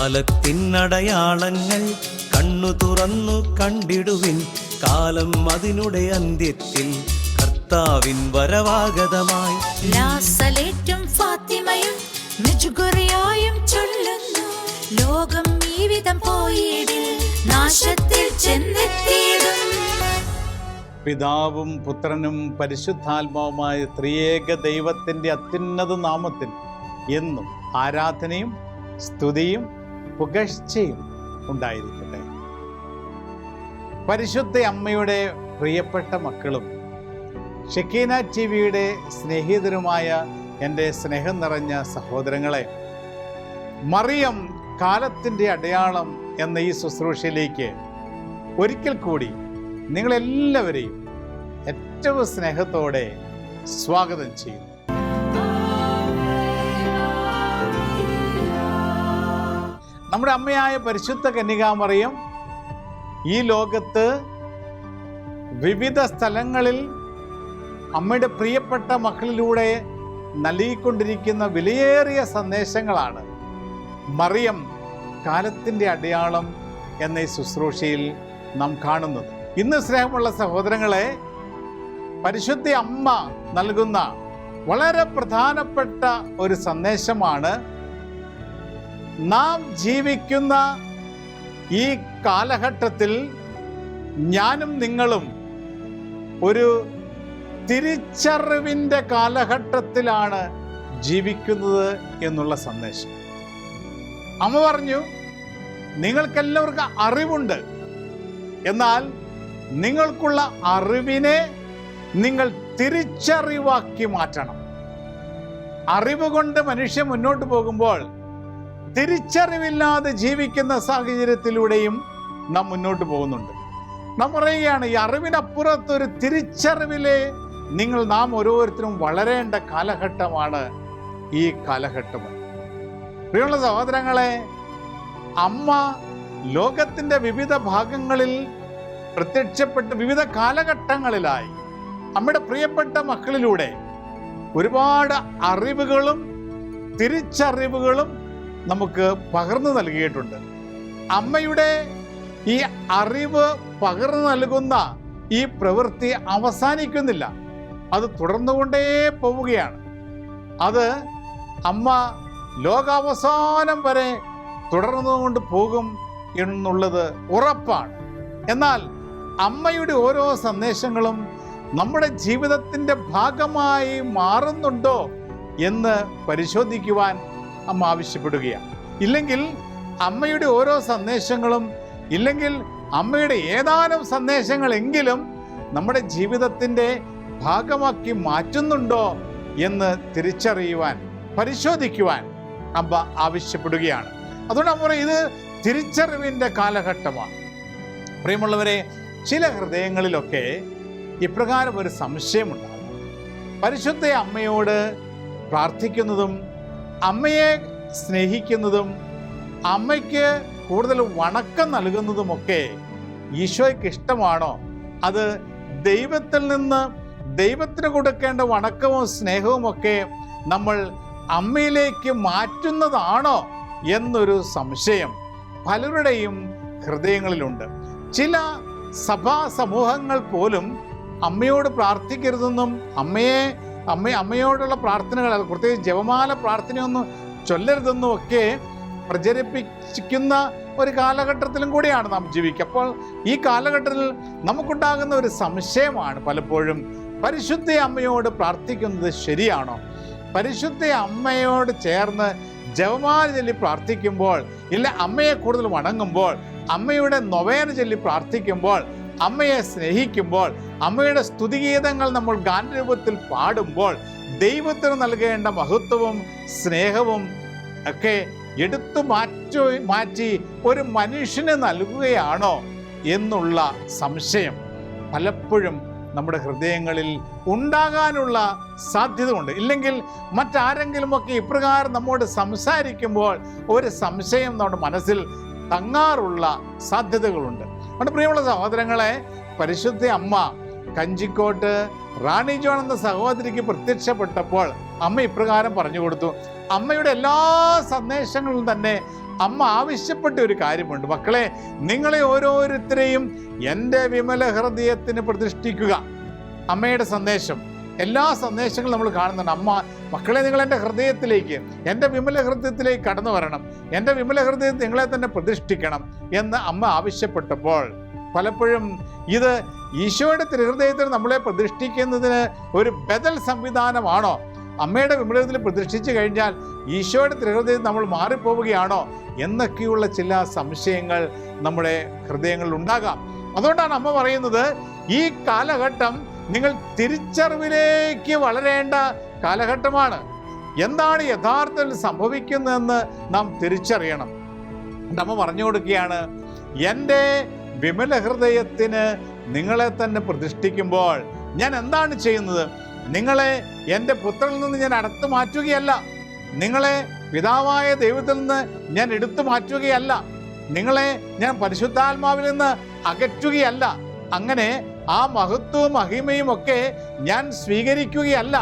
കാലത്തിനടയാളങ്ങൾ കണ്ണു തുറന്നു കണ്ടിടുവിൻ. കാലം അതിനുടെ അന്ത്യത്തിൽ കർത്താവിൻ വരവാഗതമായി. ലാസലേറ്റും ഫാത്തിമയും മെജുഗുറിയായും ചൊല്ലുന്നു. ലോകം ഈ വിധം പോയിടിൽ നാശത്തിൽ ചെന്നെത്തിയിടും. പിതാവും പുത്രനും പരിശുദ്ധാത്മാവുമായ ത്രിയേക ദൈവത്തിൻ്റെ അത്യുന്നത നാമത്തിൽ എന്നും ആരാധനയും സ്തുതിയും പുകഴ്ചയും ഉണ്ടായിരിക്കട്ടെ. പരിശുദ്ധ അമ്മയുടെ പ്രിയപ്പെട്ട മക്കളും ഷെക്കീന ടിവിയുടെ സ്നേഹിതരുമായ എൻ്റെ സ്നേഹം നിറഞ്ഞ സഹോദരങ്ങളെ, മറിയം കാലത്തിൻ്റെ അടയാളം എന്ന ഈ ശുശ്രൂഷയിലേക്ക് ഒരിക്കൽ കൂടി നിങ്ങളെല്ലാവരെയും ഏറ്റവും സ്നേഹത്തോടെ സ്വാഗതം ചെയ്യുന്നു. നമ്മുടെ അമ്മയായ പരിശുദ്ധ കന്യകാമറിയം ഈ ലോകത്ത് വിവിധ സ്ഥലങ്ങളിൽ അമ്മയുടെ പ്രിയപ്പെട്ട മക്കളിലൂടെ നൽകിക്കൊണ്ടിരിക്കുന്ന വിലയേറിയ സന്ദേശങ്ങളാണ് മറിയം കാലത്തിൻ്റെ അടയാളം എന്ന ഈ ശുശ്രൂഷയിൽ നാം കാണുന്നത്. ഇന്ന് സ്നേഹമുള്ള സഹോദരങ്ങളെ, പരിശുദ്ധ അമ്മ നൽകുന്ന വളരെ പ്രധാനപ്പെട്ട ഒരു സന്ദേശമാണ് നാം ജീവിക്കുന്ന ഈ കാലഘട്ടത്തിൽ ഞാനും നിങ്ങളും ഒരു തിരിച്ചറിവിൻ്റെ കാലഘട്ടത്തിലാണ് ജീവിക്കുന്നത് എന്നുള്ള സന്ദേശം. അമ്മ പറഞ്ഞു, നിങ്ങൾക്കെല്ലാവർക്കും അറിവുണ്ട്, എന്നാൽ നിങ്ങൾക്കുള്ള അറിവിനെ നിങ്ങൾ തിരിച്ചറിവാക്കി മാറ്റണം. അറിവ് കൊണ്ട് മനുഷ്യൻ മുന്നോട്ട് പോകുമ്പോൾ തിരിച്ചറിവില്ലാതെ ജീവിക്കുന്ന സാഹചര്യത്തിലൂടെയും നാം മുന്നോട്ട് പോകുന്നുണ്ട്. നാം പറയുകയാണ്, ഈ അറിവിനപ്പുറത്തൊരു തിരിച്ചറിവിലെ നാം ഓരോരുത്തരും വളരേണ്ട കാലഘട്ടമാണ് ഈ കാലഘട്ടം. പ്രിയമുള്ള സഹോദരങ്ങളെ, അമ്മ ലോകത്തിൻ്റെ വിവിധ ഭാഗങ്ങളിൽ പ്രത്യക്ഷപ്പെട്ട് വിവിധ കാലഘട്ടങ്ങളിലായി അമ്മയുടെ പ്രിയപ്പെട്ട മക്കളിലൂടെ ഒരുപാട് അറിവുകളും തിരിച്ചറിവുകളും നമുക്ക് പകർന്നു നൽകിയിട്ടുണ്ട്. അമ്മയുടെ ഈ അറിവ് പകർന്നു നൽകുന്ന ഈ പ്രവൃത്തി അവസാനിക്കുന്നില്ല, അത് തുടർന്നുകൊണ്ടേ പോവുകയാണ്. അത് അമ്മ ലോകാവസാനം വരെ തുടർന്നുകൊണ്ട് പോകും എന്നുള്ളത് ഉറപ്പാണ്. എന്നാൽ അമ്മയുടെ ഓരോ സന്ദേശങ്ങളും നമ്മുടെ ജീവിതത്തിൻ്റെ ഭാഗമായി മാറുന്നുണ്ടോ എന്ന് പരിശോധിക്കുവാൻ അമ്മ ആവശ്യപ്പെടുകയാണ്. ഇല്ലെങ്കിൽ അമ്മയുടെ ഓരോ സന്ദേശങ്ങളും, ഇല്ലെങ്കിൽ അമ്മയുടെ ഏതാനും സന്ദേശങ്ങളെങ്കിലും നമ്മുടെ ജീവിതത്തിൻ്റെ ഭാഗമാക്കി മാറ്റുന്നുണ്ടോ എന്ന് തിരിച്ചറിയുവാൻ, പരിശോധിക്കുവാൻ അമ്മ ആവശ്യപ്പെടുകയാണ്. അതുകൊണ്ട് അമ്മ ഇത് തിരിച്ചറിവിൻ്റെ കാലഘട്ടമാണ്. പ്രിയമുള്ളവരെ, ചില ഹൃദയങ്ങളിലൊക്കെ ഇപ്രകാരം ഒരു സംശയമുണ്ടാകും. പരിശുദ്ധ അമ്മയോട് പ്രാർത്ഥിക്കുന്നതും അമ്മയെ സ്നേഹിക്കുന്നതും അമ്മയ്ക്ക് കൂടുതൽ വണക്കം നൽകുന്നതുമൊക്കെ ഈശോയ്ക്ക് ഇഷ്ടമാണോ? അത് ദൈവത്തിൽ നിന്ന് ദൈവത്തിന് കൊടുക്കേണ്ട വണക്കവും സ്നേഹവും ഒക്കെ നമ്മൾ അമ്മയിലേക്ക് മാറ്റുന്നതാണോ എന്നൊരു സംശയം പലരുടെയും ഹൃദയങ്ങളിലുണ്ട്. ചില സഭാ സമൂഹങ്ങൾ പോലും അമ്മയോട് പ്രാർത്ഥിക്കരുതെന്നും അമ്മയോടുള്ള പ്രാർത്ഥനകൾ, പ്രത്യേകിച്ച് ജപമാല പ്രാർത്ഥനയൊന്നും ചൊല്ലരുതെന്നും ഒക്കെ പ്രചരിപ്പിക്കുന്ന ഒരു കാലഘട്ടത്തിലും കൂടിയാണ് നാം ജീവിക്കുക. അപ്പോൾ ഈ കാലഘട്ടത്തിൽ നമുക്കുണ്ടാകുന്ന ഒരു സംശയമാണ് പലപ്പോഴും, പരിശുദ്ധ അമ്മയോട് പ്രാർത്ഥിക്കുന്നത് ശരിയാണോ? പരിശുദ്ധ അമ്മയോട് ചേർന്ന് ജപമാല ചൊല്ലി പ്രാർത്ഥിക്കുമ്പോൾ, ഇല്ല അമ്മയെ കൂടുതൽ വണങ്ങുമ്പോൾ, അമ്മയുടെ നൊവേന ചൊല്ലി പ്രാർത്ഥിക്കുമ്പോൾ, അമ്മയെ സ്നേഹിക്കുമ്പോൾ, അമ്മയുടെ സ്തുതിഗീതങ്ങൾ നമ്മൾ ഗാനരൂപത്തിൽ പാടുമ്പോൾ ദൈവത്തിന് നൽകേണ്ട മഹത്വവും സ്നേഹവും ഒക്കെ എടുത്തു മാറ്റി ഒരു മനുഷ്യന് നൽകുകയാണോ എന്നുള്ള സംശയം പലപ്പോഴും നമ്മുടെ ഹൃദയങ്ങളിൽ ഉണ്ടാകാനുള്ള സാധ്യത ഉണ്ട്. ഇല്ലെങ്കിൽ മറ്റാരെങ്കിലുമൊക്കെ ഇപ്രകാരം നമ്മോട് സംസാരിക്കുമ്പോൾ ഒരു സംശയം നമ്മുടെ മനസ്സിൽ തങ്ങാറുള്ള സാധ്യതകളുണ്ട്. അതുകൊണ്ട് പ്രിയമുള്ള സഹോദരങ്ങളെ, പരിശുദ്ധ അമ്മ കഞ്ചിക്കോട്ട് റാണി ജോൺ എന്ന സഹോദരിക്ക് പ്രത്യക്ഷപ്പെട്ടപ്പോൾ അമ്മ ഇപ്രകാരം പറഞ്ഞു കൊടുത്തു. അമ്മയുടെ എല്ലാ സന്ദേശങ്ങളും തന്നെ അമ്മ ആവശ്യപ്പെട്ട ഒരു കാര്യമുണ്ട്. മക്കളെ, നിങ്ങളെ ഓരോരുത്തരെയും എൻ്റെ വിമല ഹൃദയത്തിന് പ്രതിഷ്ഠിക്കുക. അമ്മയുടെ സന്ദേശം, എല്ലാ സന്ദേശങ്ങളും നമ്മൾ കാണുന്നുണ്ട്. അമ്മ, മക്കളെ, നിങ്ങൾ എൻ്റെ ഹൃദയത്തിലേക്ക്, എൻ്റെ വിമല ഹൃദയത്തിലേക്ക് കടന്നു വരണം, എൻ്റെ വിമല ഹൃദയത്തിൽ നിങ്ങളെ തന്നെ പ്രതിഷ്ഠിക്കണം എന്ന് അമ്മ ആവശ്യപ്പെട്ടപ്പോൾ, പലപ്പോഴും ഇത് ഈശോയുടെ തിരുഹൃദയത്തിൽ നമ്മളെ പ്രതിഷ്ഠിക്കുന്നതിന് ഒരു ബദൽ സംവിധാനമാണോ? അമ്മയുടെ വിമലത്തിൽ പ്രതിഷ്ഠിച്ചു കഴിഞ്ഞാൽ ഈശോയുടെ തിരുഹൃദയത്തിൽ നമ്മൾ മാറിപ്പോവുകയാണോ എന്നൊക്കെയുള്ള ചില സംശയങ്ങൾ നമ്മുടെ ഹൃദയങ്ങളിൽ ഉണ്ടാകാം. അതുകൊണ്ടാണ് അമ്മ പറയുന്നത്, ഈ കാലഘട്ടം നിങ്ങൾ തിരിച്ചറിവിലേക്ക് വളരേണ്ട കാലഘട്ടമാണ്. എന്താണ് യഥാർത്ഥത്തിൽ സംഭവിക്കുന്നതെന്ന് നാം തിരിച്ചറിയണം. അമ്മ പറഞ്ഞു കൊടുക്കുകയാണ്, എൻ്റെ വിമല ഹൃദയത്തിന് നിങ്ങളെ തന്നെ പ്രതിഷ്ഠിക്കുമ്പോൾ ഞാൻ എന്താണ് ചെയ്യുന്നത്? നിങ്ങളെ എൻ്റെ പുത്രനിൽ നിന്ന് ഞാൻ അടുത്തു മാറ്റുകയല്ല, നിങ്ങളെ പിതാവായ ദൈവത്തിൽ നിന്ന് ഞാൻ എടുത്തു മാറ്റുകയല്ല, നിങ്ങളെ ഞാൻ പരിശുദ്ധാത്മാവിൽ നിന്ന് അകറ്റുകയല്ല, അങ്ങനെ ആ മഹത്വവും മഹിമയും ഒക്കെ ഞാൻ സ്വീകരിക്കുകയല്ല.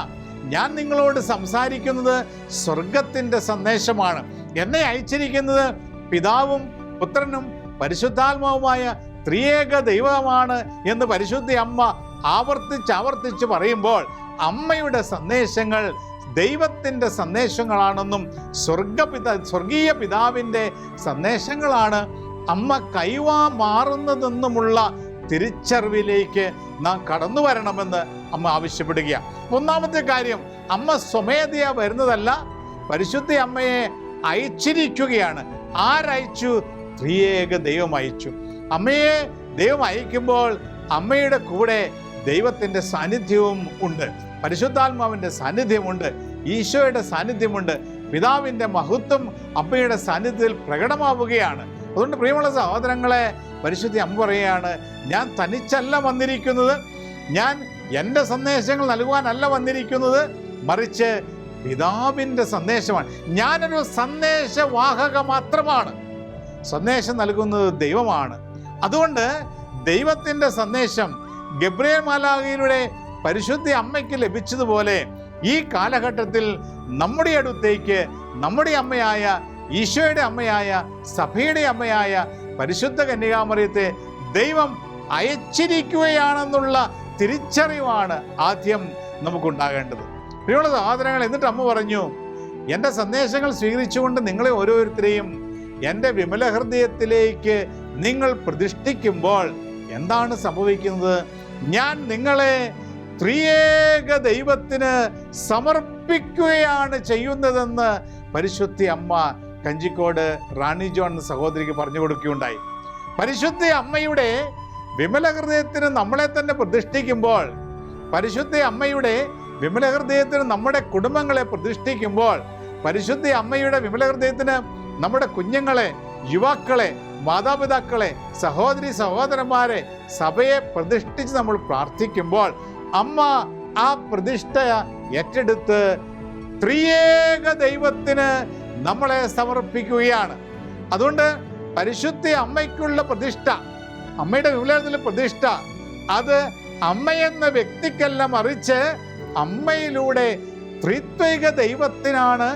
ഞാൻ നിങ്ങളോട് സംസാരിക്കുന്നത് സ്വർഗത്തിൻ്റെ സന്ദേശമാണ്. എന്നെ അയച്ചിരിക്കുന്നത് പിതാവും പുത്രനും പരിശുദ്ധാത്മാവുമായ ത്രിയേക ദൈവമാണ് എന്ന് പരിശുദ്ധ അമ്മ ആവർത്തിച്ച് പറയുമ്പോൾ, അമ്മയുടെ സന്ദേശങ്ങൾ ദൈവത്തിൻ്റെ സന്ദേശങ്ങളാണെന്നും സ്വർഗീയ പിതാവിൻ്റെ സന്ദേശങ്ങളാണ് അമ്മ മാറുന്നതെന്നുമുള്ള തിരിച്ചറിവിലേക്ക് നാം കടന്നു വരണമെന്ന് അമ്മ ആവശ്യപ്പെടുകയാണ്. ഒന്നാമത്തെ കാര്യം, അമ്മ സ്വമേധയാ വരുന്നതല്ല, പരിശുദ്ധ അമ്മയെ അയച്ചിരിക്കുകയാണ്. ആരയച്ചു? ത്രിയേക ദൈവം അയച്ചു. അമ്മയെ ദൈവം അയക്കുമ്പോൾ അമ്മയുടെ കൂടെ ദൈവത്തിൻ്റെ സാന്നിധ്യവും ഉണ്ട്, പരിശുദ്ധാത്മാവിൻ്റെ സാന്നിധ്യമുണ്ട്, ഈശോയുടെ സാന്നിധ്യമുണ്ട്, പിതാവിൻ്റെ മഹത്വം അമ്മയുടെ സാന്നിധ്യത്തിൽ പ്രകടമാവുകയാണ്. അതുകൊണ്ട് പ്രിയമുള്ള സഹോദരങ്ങളെ, പരിശുദ്ധ അമ്മ പറയുകയാണ്, ഞാൻ തനിച്ചല്ല വന്നിരിക്കുന്നത്, ഞാൻ എൻ്റെ സന്ദേശങ്ങൾ നൽകുവാനല്ല വന്നിരിക്കുന്നത്, മറിച്ച് പിതാവിൻ്റെ സന്ദേശമാണ്. ഞാനൊരു സന്ദേശവാഹക മാത്രമാണ്. സന്ദേശം നൽകുന്നത് ദൈവമാണ്. അതുകൊണ്ട് ദൈവത്തിൻ്റെ സന്ദേശം ഗബ്രിയേൽ മാലാഖയിലൂടെ പരിശുദ്ധ അമ്മയ്ക്ക് ലഭിച്ചതുപോലെ ഈ കാലഘട്ടത്തിൽ നമ്മുടെ അടുത്തേക്ക് നമ്മുടെ അമ്മയായ ഈശോയുടെ അമ്മയായ സഭയുടെ അമ്മയായ പരിശുദ്ധ കന്യകാമറിയത്തെ ദൈവം അയച്ചിരിക്കുകയാണെന്നുള്ള തിരിച്ചറിവാണ് ആദ്യം നമുക്കുണ്ടാകേണ്ടത്. പ്രിയമുള്ള സഹോദരങ്ങൾ, എന്നിട്ട് അമ്മ പറഞ്ഞു, എൻ്റെ സന്ദേശങ്ങൾ സ്വീകരിച്ചുകൊണ്ട് നിങ്ങളെ ഓരോരുത്തരെയും എൻ്റെ വിമല ഹൃദയത്തിലേക്ക് നിങ്ങൾ പ്രതിഷ്ഠിക്കുമ്പോൾ എന്താണ് സംഭവിക്കുന്നത്? ഞാൻ നിങ്ങളെ ത്രിയേക ദൈവത്തിന് സമർപ്പിക്കുകയാണ് ചെയ്യുന്നതെന്ന് പരിശുദ്ധ അമ്മ കഞ്ചിക്കോട് റാണി ജോൺ സഹോദരിക്ക് പറഞ്ഞു കൊടുക്കുകയുണ്ടായി. പരിശുദ്ധ അമ്മയുടെ വിമല ഹൃദയത്തിന് നമ്മളെ തന്നെ പ്രതിഷ്ഠിക്കുമ്പോൾ, പരിശുദ്ധ അമ്മയുടെ വിമല ഹൃദയത്തിന് നമ്മുടെ കുടുംബങ്ങളെ പ്രതിഷ്ഠിക്കുമ്പോൾ, പരിശുദ്ധ അമ്മയുടെ വിമല ഹൃദയത്തിന് നമ്മുടെ കുഞ്ഞുങ്ങളെ, യുവാക്കളെ, മാതാപിതാക്കളെ, സഹോദരി സഹോദരന്മാരെ, സഭയെ പ്രതിഷ്ഠിച്ച് നമ്മൾ പ്രാർത്ഥിക്കുമ്പോൾ അമ്മ ആ പ്രതിഷ്ഠ ഏറ്റെടുത്ത് ത്രിയേക ദൈവത്തിന് നമ്മളെ സമർപ്പിക്കുകയാണ്. അതുകൊണ്ട് പരിശുദ്ധ അമ്മയ്ക്കുള്ള പ്രതിഷ്ഠ, അമ്മയുടെ വിമലത്തിലെ പ്രതിഷ്ഠ, അത് അമ്മയെന്ന വ്യക്തിക്കല്ല, മറിച്ച് അമ്മയിലൂടെ ത്രിത്വൈക ദൈവത്തിനാണ്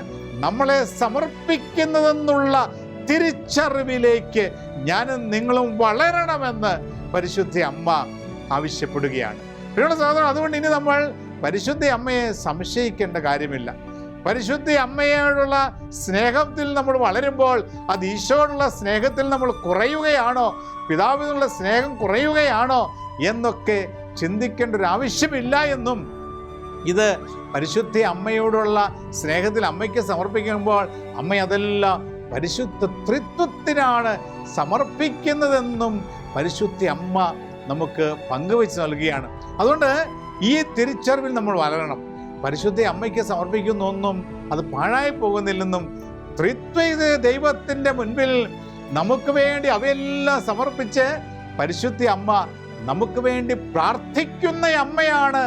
നമ്മളെ സമർപ്പിക്കുന്നതെന്നുള്ള തിരിച്ചറിവിലേക്ക് ഞാനും നിങ്ങളും വളരണമെന്ന് പരിശുദ്ധ അമ്മ ആവശ്യപ്പെടുകയാണ്. പ്രിയമുള്ള സഹോദരൻ, അതുകൊണ്ട് ഇനി നമ്മൾ പരിശുദ്ധ അമ്മയെ സംശയിക്കേണ്ട കാര്യമില്ല. പരിശുദ്ധ അമ്മയോടുള്ള സ്നേഹത്തിൽ നമ്മൾ വളരുമ്പോൾ അത് ഈശോയോടുള്ള സ്നേഹത്തിൽ നമ്മൾ കുറയുകയാണോ, പിതാവിനുള്ള സ്നേഹം കുറയുകയാണോ എന്നൊക്കെ ചിന്തിക്കേണ്ട ഒരു ആവശ്യമില്ല എന്നും, ഇത് പരിശുദ്ധ അമ്മയോടുള്ള സ്നേഹത്തിൽ അമ്മയ്ക്ക് സമർപ്പിക്കുമ്പോൾ അമ്മ അതെല്ലാം പരിശുദ്ധ ത്രിത്വത്തിനാണ് സമർപ്പിക്കുന്നതെന്നും പരിശുദ്ധ അമ്മ നമുക്ക് പങ്കുവെച്ച് നൽകുകയാണ്. അതുകൊണ്ട് ഈ തിരിച്ചറിവിൽ നമ്മൾ വളരണം. പരിശുദ്ധ അമ്മയ്ക്ക് സമർപ്പിക്കുന്ന ഒന്നും അത് പാഴായി പോകുന്നില്ലെന്നും, ത്രിത്വൈക ദൈവത്തിൻ്റെ മുൻപിൽ നമുക്ക് വേണ്ടി അവയെല്ലാം സമർപ്പിച്ച് പരിശുദ്ധ അമ്മ നമുക്ക് വേണ്ടി പ്രാർത്ഥിക്കുന്ന അമ്മയാണ്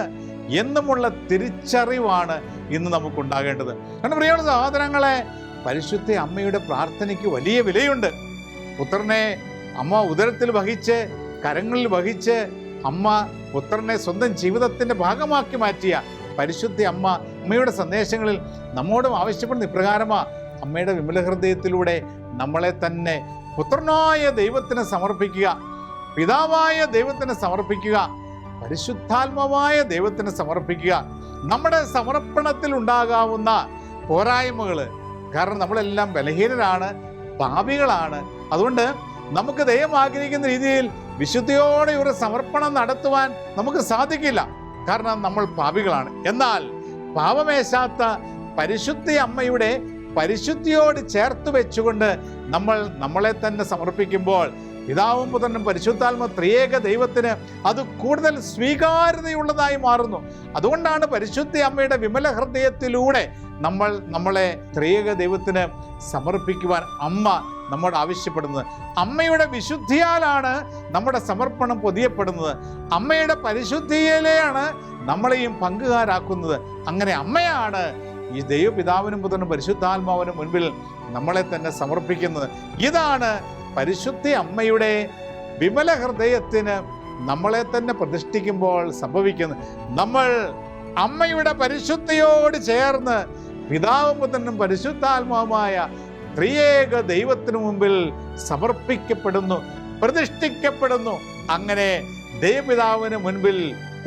എന്നുമുള്ള തിരിച്ചറിവാണ് ഇന്ന് നമുക്കുണ്ടാകേണ്ടത്. കാരണം പ്രിയമുള്ള സഹോദരങ്ങളെ, പരിശുദ്ധ അമ്മയുടെ പ്രാർത്ഥനയ്ക്ക് വലിയ വിലയുണ്ട്. പുത്രനെ അമ്മ ഉദരത്തിൽ വഹിച്ച് കരങ്ങളിൽ വഹിച്ച് അമ്മ പുത്രനെ സ്വന്തം ജീവിതത്തിൻ്റെ ഭാഗമാക്കി മാറ്റിയ പരിശുദ്ധ അമ്മയുടെ സന്ദേശങ്ങളിൽ നമ്മോടും ആവശ്യപ്പെടുന്ന ഇപ്രകാരമാണ്. അമ്മയുടെ വിമല ഹൃദയത്തിലൂടെ നമ്മളെ തന്നെ പുത്രനായ ദൈവത്തിന് സമർപ്പിക്കുക, പിതാവായ ദൈവത്തിന് സമർപ്പിക്കുക, പരിശുദ്ധാത്മാവായ ദൈവത്തിന് സമർപ്പിക്കുക. നമ്മുടെ സമർപ്പണത്തിൽ ഉണ്ടാകാവുന്ന പോരായ്മകൾ, കാരണം നമ്മളെല്ലാം ബലഹീനരാണ്, പാപികളാണ്. അതുകൊണ്ട് നമുക്ക് ദൈവം ആഗ്രഹിക്കുന്ന രീതിയിൽ വിശുദ്ധിയോടെ ഒരു സമർപ്പണം നടത്തുവാൻ നമുക്ക് സാധിക്കില്ല, കാരണം നമ്മൾ പാപികളാണ്. എന്നാൽ പാപമേശാത്ത പരിശുദ്ധ അമ്മയുടെ പരിശുദ്ധിയോട് ചേർത്ത് വെച്ചുകൊണ്ട് നമ്മളെ തന്നെ സമർപ്പിക്കുമ്പോൾ പിതാവും പുത്രനും പരിശുദ്ധാത്മ ത്രിയേക ദൈവത്തിന് അത് കൂടുതൽ സ്വീകാര്യതയുള്ളതായി മാറുന്നു. അതുകൊണ്ടാണ് പരിശുദ്ധ അമ്മയുടെ വിമല ഹൃദയത്തിലൂടെ നമ്മളെ ത്രിയേക ദൈവത്തിന് സമർപ്പിക്കുവാൻ അമ്മ നമ്മോട് ആവശ്യപ്പെടുന്നത്. അമ്മയുടെ വിശുദ്ധിയാലാണ് നമ്മുടെ സമർപ്പണം പൊതിയപ്പെടുന്നത്. അമ്മയുടെ പരിശുദ്ധിയിലെയാണ് നമ്മളെയും പങ്കുകാരാക്കുന്നത്. അങ്ങനെ അമ്മയാണ് ഈ ദൈവപിതാവിനും പുത്രനും പരിശുദ്ധാത്മാവിനും മുൻപിൽ നമ്മളെ തന്നെ സമർപ്പിക്കുന്നത്. ഇതാണ് പരിശുദ്ധ അമ്മയുടെ വിമല ഹൃദയത്തിന് നമ്മളെ തന്നെ പ്രതിഷ്ഠിക്കുമ്പോൾ സംഭവിക്കുന്നത്. നമ്മൾ അമ്മയുടെ പരിശുദ്ധിയോട് ചേർന്ന് പിതാവും പുത്രനും പരിശുദ്ധാത്മാവുമായ ത്രിയേക ദൈവത്തിനു മുമ്പിൽ സമർപ്പിക്കപ്പെടുന്നു, പ്രതിഷ്ഠിക്കപ്പെടുന്നു. അങ്ങനെ ദൈവപിതാവിന് മുൻപിൽ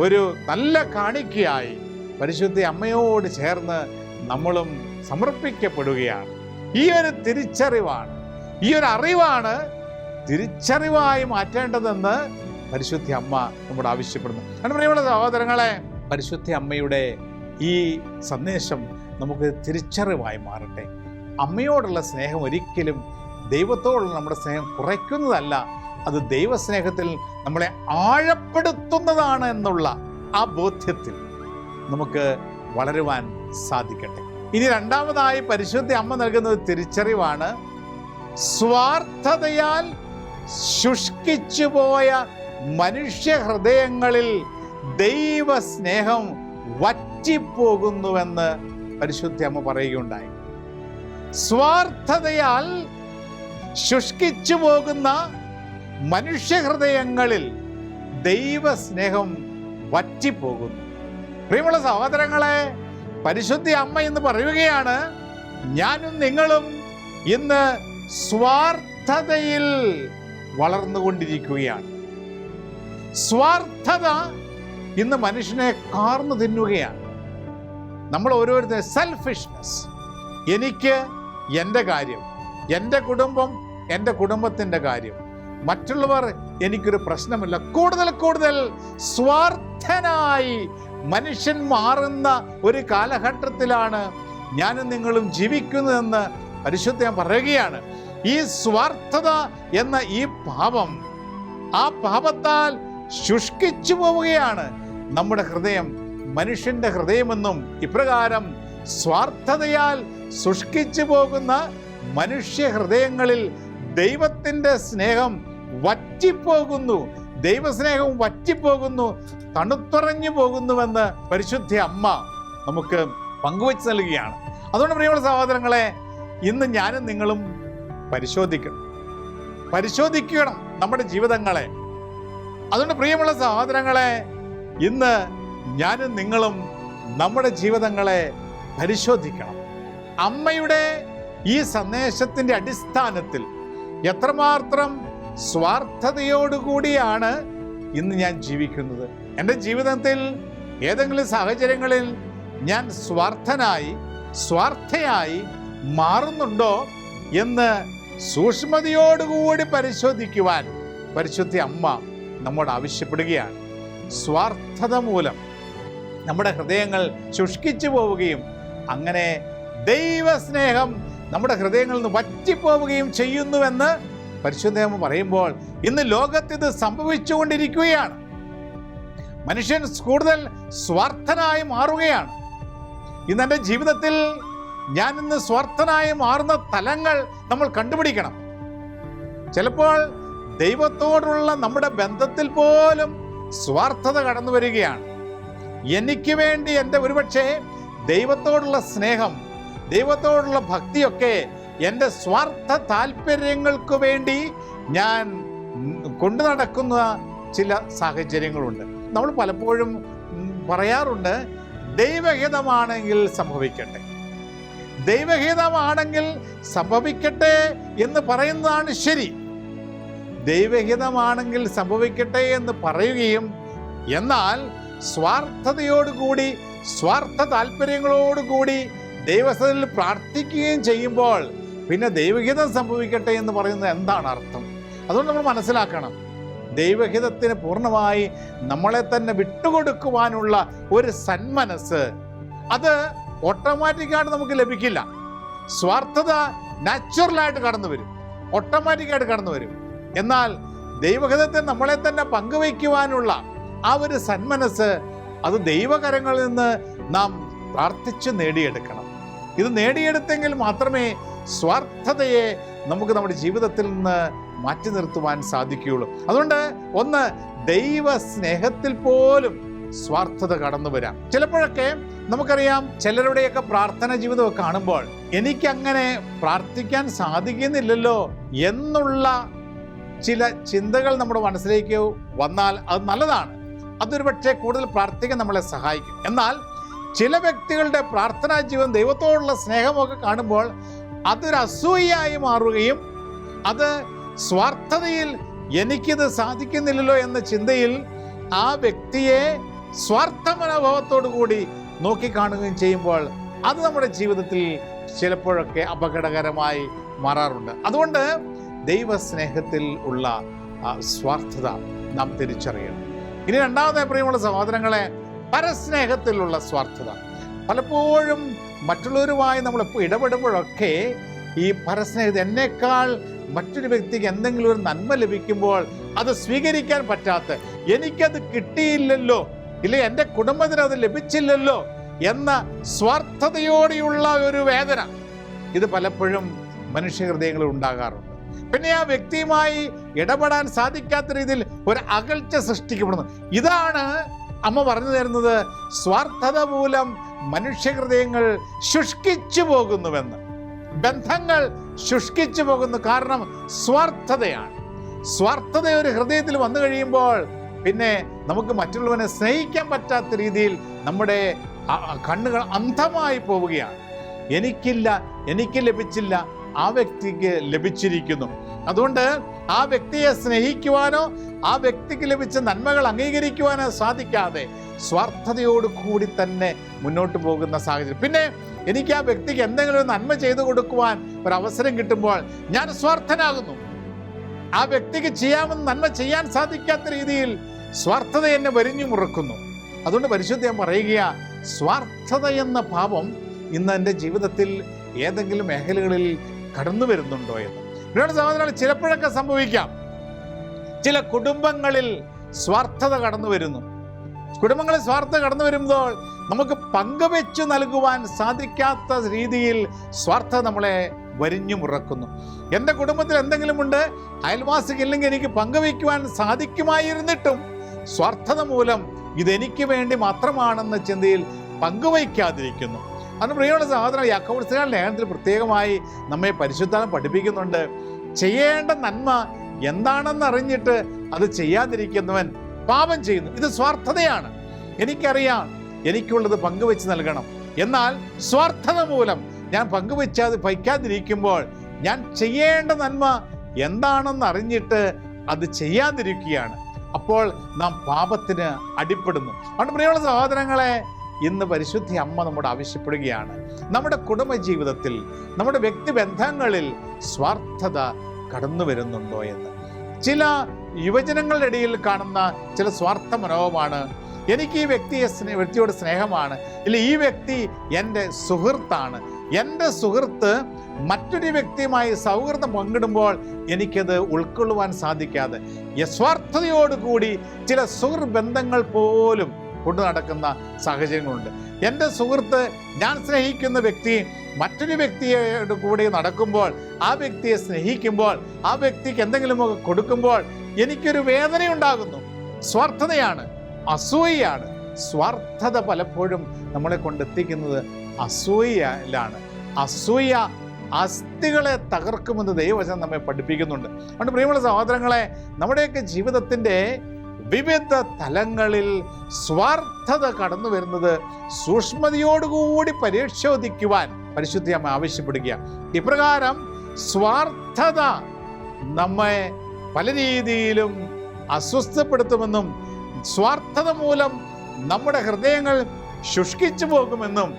ഒരു നല്ല കാണിക്കയായി പരിശുദ്ധ അമ്മയോട് ചേർന്ന് നമ്മളും സമർപ്പിക്കപ്പെടുകയാണ്. ഈ ഒരു തിരിച്ചറിവാണ്, ഈ ഒരു അറിവാണ് തിരിച്ചറിവായി മാറ്റേണ്ടതെന്ന് പരിശുദ്ധ അമ്മ നമ്മോട് ആവശ്യപ്പെടുന്നു. പ്രിയമുള്ള സഹോദരങ്ങളെ, പരിശുദ്ധ അമ്മയുടെ ഈ സന്ദേശം നമുക്ക് തിരിച്ചറിവായി മാറട്ടെ. അമ്മയോടുള്ള സ്നേഹം ഒരിക്കലും ദൈവത്തോടുള്ള നമ്മുടെ സ്നേഹം കുറയ്ക്കുന്നതല്ല, അത് ദൈവസ്നേഹത്തിൽ നമ്മളെ ആഴപ്പെടുത്തുന്നതാണ് എന്നുള്ള ആ ബോധ്യത്തിൽ നമുക്ക് വളരുവാൻ സാധിക്കട്ടെ. ഇനി രണ്ടാമതായി പരിശുദ്ധ അമ്മ നൽകുന്നത് തിരിച്ചറിവാണ്. സ്വാർത്ഥതയാൽ ശുഷ്കിച്ചുപോയ മനുഷ്യ ഹൃദയങ്ങളിൽ ദൈവസ്നേഹം വറ്റിപ്പോകുന്നുവെന്ന് പരിശുദ്ധ അമ്മ പറയുകയുണ്ടായി. സ്വാർത്ഥതയാൽ ശുഷ്കിച്ചു പോകുന്ന മനുഷ്യഹൃദയങ്ങളിൽ ദൈവസ്നേഹം വറ്റിപ്പോകുന്നു. പ്രിയമുള്ള സഹോദരങ്ങളെ, പരിശുദ്ധ അമ്മ ഇന്ന് പറയുകയാണ്, ഞാനും നിങ്ങളും ഇന്ന് സ്വാർത്ഥതയിൽ വളർന്നുകൊണ്ടിരിക്കുകയാണ്. സ്വാർത്ഥത ഇന്ന് മനുഷ്യനെ കാർന്നു തിന്നുകയാണ്. നമ്മൾ ഓരോരുത്തരും സെൽഫിഷ്നെസ്, എനിക്ക് എൻ്റെ കാര്യം, എൻ്റെ കുടുംബം, എൻ്റെ കുടുംബത്തിൻ്റെ കാര്യം, മറ്റുള്ളവർ എനിക്കൊരു പ്രശ്നമില്ല. കൂടുതൽ കൂടുതൽ സ്വാർത്ഥനായി മനുഷ്യൻ മാറുന്ന ഒരു കാലഘട്ടത്തിലാണ് ഞാനും നിങ്ങളും ജീവിക്കുന്നതെന്ന് പരിശുദ്ധ പറയുകയാണ്. ഈ സ്വാർത്ഥത എന്ന ഈ പാപം, ആ പാപത്താൽ ശുഷ്കിച്ചു പോവുകയാണ് നമ്മുടെ ഹൃദയം, മനുഷ്യന്റെ ഹൃദയമെന്നും. ഇപ്രകാരം സ്വാർത്ഥതയാൽ ശുഷ്കിച്ചു പോകുന്ന മനുഷ്യ ഹൃദയങ്ങളിൽ ദൈവത്തിൻ്റെ സ്നേഹം വറ്റിപ്പോകുന്നു, ദൈവസ്നേഹം വറ്റിപ്പോകുന്നു, തണുത്തുറഞ്ഞു പോകുന്നുവെന്ന് പരിശുദ്ധ അമ്മ നമുക്ക് പങ്കുവച്ച് നൽകുകയാണ്. അതുകൊണ്ട് പ്രിയമുള്ള സഹോദരങ്ങളെ, ഇന്ന് ഞാനും നിങ്ങളും പരിശോധിക്കണം നമ്മുടെ ജീവിതങ്ങളെ. അതുകൊണ്ട് പ്രിയമുള്ള സഹോദരങ്ങളെ, ഇന്ന് ഞാനും നിങ്ങളും നമ്മുടെ ജീവിതങ്ങളെ പരിശോധിക്കണം. അമ്മയുടെ ഈ സന്ദേശത്തിൻ്റെ അടിസ്ഥാനത്തിൽ എത്രമാത്രം സ്വാർത്ഥതയോടുകൂടിയാണ് ഇന്ന് ഞാൻ ജീവിക്കുന്നത്? എൻ്റെ ജീവിതത്തിൽ ഏതെങ്കിലും സാഹചര്യങ്ങളിൽ ഞാൻ സ്വാർത്ഥയായി മാറുന്നുണ്ടോ എന്ന് സൂക്ഷ്മതയോടുകൂടി പരിശോധിക്കുവാൻ പരിശുദ്ധ അമ്മ നമ്മോട് ആവശ്യപ്പെടുകയാണ്. സ്വാർത്ഥത മൂലം നമ്മുടെ ഹൃദയങ്ങൾ ശുഷ്കിച്ചു പോവുകയും അങ്ങനെ ദൈവസ്നേഹം നമ്മുടെ ഹൃദയങ്ങളിൽ നിന്ന് വറ്റിപ്പോവുകയും ചെയ്യുന്നുവെന്ന് പരിശുദ്ധ അമ്മ പറയുമ്പോൾ ഇന്ന് ലോകത്ത് ഇത് സംഭവിച്ചുകൊണ്ടിരിക്കുകയാണ്. മനുഷ്യൻ കൂടുതൽ സ്വാർത്ഥനായി മാറുകയാണ്. ഇന്ന് എൻ്റെ ജീവിതത്തിൽ ഞാൻ ഇന്ന് സ്വാർത്ഥനായി മാറുന്ന തലങ്ങൾ നമ്മൾ കണ്ടുപിടിക്കണം. ചിലപ്പോൾ ദൈവത്തോടുള്ള നമ്മുടെ ബന്ധത്തിൽ പോലും സ്വാർത്ഥത കടന്നു വരികയാണ്. എനിക്ക് വേണ്ടി എൻ്റെ ഒരുപക്ഷെ ദൈവത്തോടുള്ള സ്നേഹം, ദൈവത്തോടുള്ള ഭക്തിയൊക്കെ എൻ്റെ സ്വാർത്ഥ താല്പര്യങ്ങൾക്ക് വേണ്ടി ഞാൻ കൊണ്ടു നടക്കുന്ന ചില സാഹചര്യങ്ങളുണ്ട്. നമ്മൾ പലപ്പോഴും പറയാറുണ്ട്, ദൈവഹിതമാണെങ്കിൽ സംഭവിക്കട്ടെ, ദൈവഹിതമാണെങ്കിൽ സംഭവിക്കട്ടെ എന്ന് പറയുന്നതാണ് ശരി. ദൈവഹിതമാണെങ്കിൽ സംഭവിക്കട്ടെ എന്ന് പറയുകയും എന്നാൽ സ്വാർത്ഥതയോടുകൂടി, സ്വാർത്ഥ താല്പര്യങ്ങളോടുകൂടി ദൈവസന്നിധിയിൽ പ്രാർത്ഥിക്കുകയും ചെയ്യുമ്പോൾ പിന്നെ ദൈവഹിതം സംഭവിക്കട്ടെ എന്ന് പറയുന്നത് എന്താണ് അർത്ഥം? അതുകൊണ്ട് നമ്മൾ മനസ്സിലാക്കണം, ദൈവഹിതത്തിന് പൂർണ്ണമായി നമ്മളെ തന്നെ വിട്ടുകൊടുക്കുവാനുള്ള ഒരു സന്മനസ് അത് ഓട്ടോമാറ്റിക്കായിട്ട് നമുക്ക് ലഭിക്കില്ല. സ്വാർത്ഥത നാച്ചുറലായിട്ട് കടന്നു വരും, ഓട്ടോമാറ്റിക്കായിട്ട് കടന്നു വരും. എന്നാൽ ദൈവഹിതത്തെ നമ്മളെ തന്നെ പങ്കുവയ്ക്കുവാനുള്ള ആ ഒരു സന്മനസ് അത് ദൈവകരങ്ങളിൽ നിന്ന് നാം പ്രാർത്ഥിച്ച് നേടിയെടുക്കണം. ഇത് നേടിയെടുത്തെങ്കിൽ മാത്രമേ സ്വാർത്ഥതയെ നമുക്ക് നമ്മുടെ ജീവിതത്തിൽ നിന്ന് മാറ്റി നിർത്തുവാൻ സാധിക്കുകയുള്ളൂ. അതുകൊണ്ട് ഒന്ന്, ദൈവ സ്നേഹത്തിൽ പോലും സ്വാർത്ഥത കടന്നു വരാം. ചിലപ്പോഴൊക്കെ നമുക്കറിയാം, ചിലരുടെയൊക്കെ പ്രാർത്ഥന ജീവിതമൊക്കെ കാണുമ്പോൾ എനിക്കങ്ങനെ പ്രാർത്ഥിക്കാൻ സാധിക്കുന്നില്ലല്ലോ എന്നുള്ള ചില ചിന്തകൾ നമ്മുടെ മനസ്സിലേക്ക് വന്നാൽ അത് നല്ലതാണ്. അതൊരു പക്ഷേ കൂടുതൽ പ്രാർത്ഥിക്കാൻ നമ്മളെ സഹായിക്കും. എന്നാൽ ചില വ്യക്തികളുടെ പ്രാർത്ഥനാ ജീവിതം, ദൈവത്തോടുള്ള സ്നേഹമൊക്കെ കാണുമ്പോൾ അതൊരു അസൂയയായി മാറുകയും അത് സ്വാർത്ഥതയിൽ എനിക്കിത് സാധിക്കുന്നില്ലല്ലോ എന്ന ചിന്തയിൽ ആ വ്യക്തിയെ സ്വാർത്ഥ മനോഭാവത്തോടു കൂടി നോക്കിക്കാണുകയും ചെയ്യുമ്പോൾ അത് നമ്മുടെ ജീവിതത്തിൽ ചിലപ്പോഴൊക്കെ അപകടകരമായി മാറാറുണ്ട്. അതുകൊണ്ട് ദൈവസ്നേഹത്തിൽ ഉള്ള സ്വാർത്ഥത നാം തിരിച്ചറിയണം. ഇനി രണ്ടാമതായി പ്രിയമുള്ള സഹോദരങ്ങളെ, പരസ്നേഹത്തിലുള്ള സ്വാർത്ഥത. പലപ്പോഴും മറ്റുള്ളവരുമായി നമ്മൾ ഇടപെടുമ്പോഴൊക്കെ ഈ പരസ്നേഹം, എന്നേക്കാൾ മറ്റൊരു വ്യക്തിക്ക് എന്തെങ്കിലും ഒരു നന്മ ലഭിക്കുമ്പോൾ അത് സ്വീകരിക്കാൻ പറ്റാത്ത, എനിക്കത് കിട്ടിയില്ലല്ലോ, ഇല്ല എൻ്റെ കുടുംബത്തിന് അത് ലഭിച്ചില്ലല്ലോ എന്ന സ്വാർത്ഥതയോടെയുള്ള ഒരു വേദന, ഇത് പലപ്പോഴും മനുഷ്യഹൃദയങ്ങളിൽ ഉണ്ടാകാറുണ്ട്. പിന്നെ ആ വ്യക്തിയുമായി ഇടപെടാൻ സാധിക്കാത്ത രീതിയിൽ ഒരു അകൽച്ച സൃഷ്ടിക്കപ്പെടുന്നു. ഇതാണ് അമ്മ പറഞ്ഞു തരുന്നത്, സ്വാർത്ഥത മൂലം മനുഷ്യഹൃദയങ്ങൾ ശുഷ്കിച്ചു പോകുന്നുവെന്ന്. ബന്ധങ്ങൾ ശുഷ്കിച്ചു പോകുന്നു, കാരണം സ്വാർത്ഥതയാണ്. സ്വാർത്ഥത ഒരു ഹൃദയത്തിൽ വന്നു കഴിയുമ്പോൾ പിന്നെ നമുക്ക് മറ്റുള്ളവനെ സ്നേഹിക്കാൻ പറ്റാത്ത രീതിയിൽ നമ്മുടെ കണ്ണുകൾ അന്ധമായി പോവുകയാണ്. എനിക്കില്ല, എനിക്ക് ലഭിച്ചില്ല, ആ വ്യക്തിക്ക് ലഭിച്ചിരിക്കുന്നു. അതുകൊണ്ട് ആ വ്യക്തിയെ സ്നേഹിക്കുവാനോ ആ വ്യക്തിക്ക് ലഭിച്ച നന്മകൾ അംഗീകരിക്കുവാനോ സാധിക്കാതെ സ്വാർത്ഥതയോട് കൂടി തന്നെ മുന്നോട്ട് പോകുന്ന സാഹചര്യം. പിന്നെ എനിക്ക് ആ വ്യക്തിക്ക് എന്തെങ്കിലും ഒരു നന്മ ചെയ്തു കൊടുക്കുവാൻ ഒരവസരം കിട്ടുമ്പോൾ ഞാൻ സ്വാർത്ഥനാകുന്നു. ആ വ്യക്തിക്ക് ചെയ്യാമെന്ന് നന്മ ചെയ്യാൻ സാധിക്കാത്ത രീതിയിൽ സ്വാർത്ഥത എന്നെ വരിഞ്ഞു മുറുക്കുന്നു. അതുകൊണ്ട് പരിശുദ്ധൻ പറയുക, സ്വാർത്ഥത എന്ന പാപം ഇന്ന് എൻ്റെ ജീവിതത്തിൽ ഏതെങ്കിലും മേഖലകളിൽ കടന്നു വരുന്നുണ്ടോ എന്ന്. സഹോദരങ്ങൾ, ചിലപ്പോഴൊക്കെ സംഭവിക്കാം, ചില കുടുംബങ്ങളിൽ സ്വാർത്ഥത കടന്നു വരുന്നു. കുടുംബങ്ങളിൽ സ്വാർത്ഥത കടന്നു വരുമ്പോൾ നമുക്ക് പങ്കുവെച്ചു നൽകുവാൻ സാധിക്കാത്ത രീതിയിൽ സ്വാർത്ഥത നമ്മളെ വരിഞ്ഞു മുറക്കുന്നു. എൻ്റെ കുടുംബത്തിൽ എന്തെങ്കിലും ഉണ്ട്, അയൽവാസിക്കില്ലെങ്കിൽ എനിക്ക് പങ്കുവയ്ക്കുവാൻ സാധിക്കുമായിരുന്നിട്ടും സ്വാർത്ഥത മൂലം ഇതെനിക്ക് വേണ്ടി മാത്രമാണെന്ന ചിന്തയിൽ പങ്കുവയ്ക്കാതിരിക്കുന്നു. അതിന് പ്രിയമുള്ള സഹോദരൻ, യാക്കോബുസ്കാരുടെ ലേഖനത്തിൽ പ്രത്യേകമായി നമ്മെ പരിശുദ്ധാത്മാവ് പഠിപ്പിക്കുന്നുണ്ട്. ചെയ്യേണ്ട നന്മ എന്താണെന്ന് അറിഞ്ഞിട്ട് അത് ചെയ്യാതിരിക്കുന്നവൻ പാപം ചെയ്യുന്നു. ഇത് സ്വാർത്ഥതയാണ്. എനിക്കറിയാം എനിക്കുള്ളത് പങ്കുവെച്ച് നൽകണം, എന്നാൽ സ്വാർത്ഥത മൂലം ഞാൻ പങ്കുവയ്ക്കാതിരിക്കുമ്പോൾ ഞാൻ ചെയ്യേണ്ട നന്മ എന്താണെന്ന് അറിഞ്ഞിട്ട് അത് ചെയ്യാതിരിക്കുകയാണ്. അപ്പോൾ നാം പാപത്തിന് അടിപ്പെടുന്നു. അതുകൊണ്ട് പ്രിയമുള്ള സഹോദരങ്ങളെ, ഇന്ന് പരിശുദ്ധ അമ്മ നമ്മോട് ആവശ്യപ്പെടുകയാണ്, നമ്മുടെ കുടുംബ ജീവിതത്തിൽ, നമ്മുടെ വ്യക്തിബന്ധങ്ങളിൽ സ്വാർത്ഥത കടന്നു വരുന്നുണ്ടോ എന്ന്. ചില യുവജനങ്ങളുടെ ഇടയിൽ കാണുന്ന ചില സ്വാർത്ഥ മനോഭാവമാണ്, എനിക്ക് ഈ വ്യക്തിയോട് സ്നേഹമാണ്, ഇല്ല ഈ വ്യക്തി എൻ്റെ സുഹൃത്താണ്, എൻ്റെ സുഹൃത്ത് മറ്റൊരു വ്യക്തിയുമായി സൗഹൃദം പങ്കിടുമ്പോൾ എനിക്കത് ഉൾക്കൊള്ളുവാൻ സാധിക്കാതെ സ്വാർത്ഥതയോടുകൂടി ചില സുഹൃത്ത് ബന്ധങ്ങൾ പോലും കൊണ്ടു നടക്കുന്ന സാഹചര്യങ്ങളുണ്ട്. എൻ്റെ സുഹൃത്ത്, ഞാൻ സ്നേഹിക്കുന്ന വ്യക്തി മറ്റൊരു വ്യക്തിയോട് കൂടി നടക്കുമ്പോൾ, ആ വ്യക്തിയെ സ്നേഹിക്കുമ്പോൾ, ആ വ്യക്തിക്ക് എന്തെങ്കിലുമൊക്കെ കൊടുക്കുമ്പോൾ എനിക്കൊരു വേദനയുണ്ടാകുന്നു. സ്വാർത്ഥതയാണ്, അസൂയയാണ്. സ്വാർത്ഥത പലപ്പോഴും നമ്മളെ കൊണ്ടെത്തിക്കുന്നത് അസൂയയിലാണ്. അസൂയ അസ്ഥികളെ തകർക്കുമെന്ന് ദൈവവചനം നമ്മെ പഠിപ്പിക്കുന്നുണ്ട്. അതുകൊണ്ട് പ്രിയമുള്ള സഹോദരങ്ങളെ, നമ്മുടെയൊക്കെ ജീവിതത്തിൻ്റെ വിവിധ തലങ്ങളിൽ സ്വാർത്ഥത കടന്നു വരുന്നത് സൂക്ഷ്മതയോടുകൂടി പരിശോധിക്കുവാൻ പരിശുദ്ധ അമ്മ ആവശ്യപ്പെടുക. ഇപ്രകാരം സ്വാർത്ഥത നമ്മെ പല രീതിയിലും അസ്വസ്ഥപ്പെടുത്തുമെന്നും സ്വാർത്ഥത മൂലം നമ്മുടെ ഹൃദയങ്ങൾ ശുഷ്കിച്ചു പോകുമെന്നും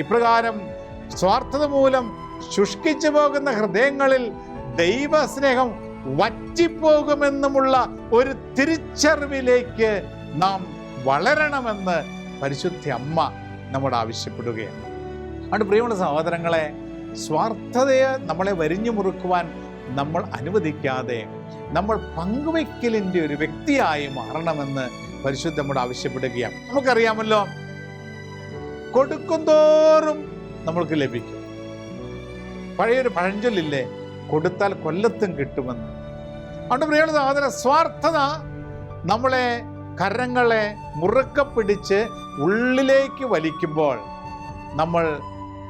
ഇപ്രകാരം സ്വാർത്ഥത മൂലം ശുഷ്കിച്ചു പോകുന്ന ഹൃദയങ്ങളിൽ ദൈവസ്നേഹം വറ്റിപ്പോകുമെന്നുമുള്ള ഒരു തിരിച്ചറിവിലേക്ക് നാം വളരണമെന്ന് പരിശുദ്ധ അമ്മ നമ്മോട് ആവശ്യപ്പെടുകയാണ്. അതുകൊണ്ട് പ്രിയമുള്ള സഹോദരങ്ങളെ, സ്വാർത്ഥതയെ നമ്മളെ വരിഞ്ഞു മുറുക്കുവാൻ നമ്മൾ അനുവദിക്കാതെ നമ്മൾ പങ്കുവയ്ക്കലിൻ്റെ ഒരു വ്യക്തിയായി മാറണമെന്ന് പരിശുദ്ധ നമ്മോട് ആവശ്യപ്പെടുകയാണ്. നമുക്കറിയാമല്ലോ, കൊടുക്കും തോറും നമ്മൾക്ക് ലഭിക്കും. പഴയൊരു പഴഞ്ചൊല്ലില്ലേ, കൊടുത്താൽ കൊല്ലത്തും കിട്ടുമെന്ന്. അതുകൊണ്ട് പ്രിയമുള്ള സഹോദര, സ്വാർത്ഥത നമ്മളെ കരങ്ങളെ മുറുക്കെ പിടിച്ച് ഉള്ളിലേക്ക് വലിക്കുമ്പോൾ നമ്മൾ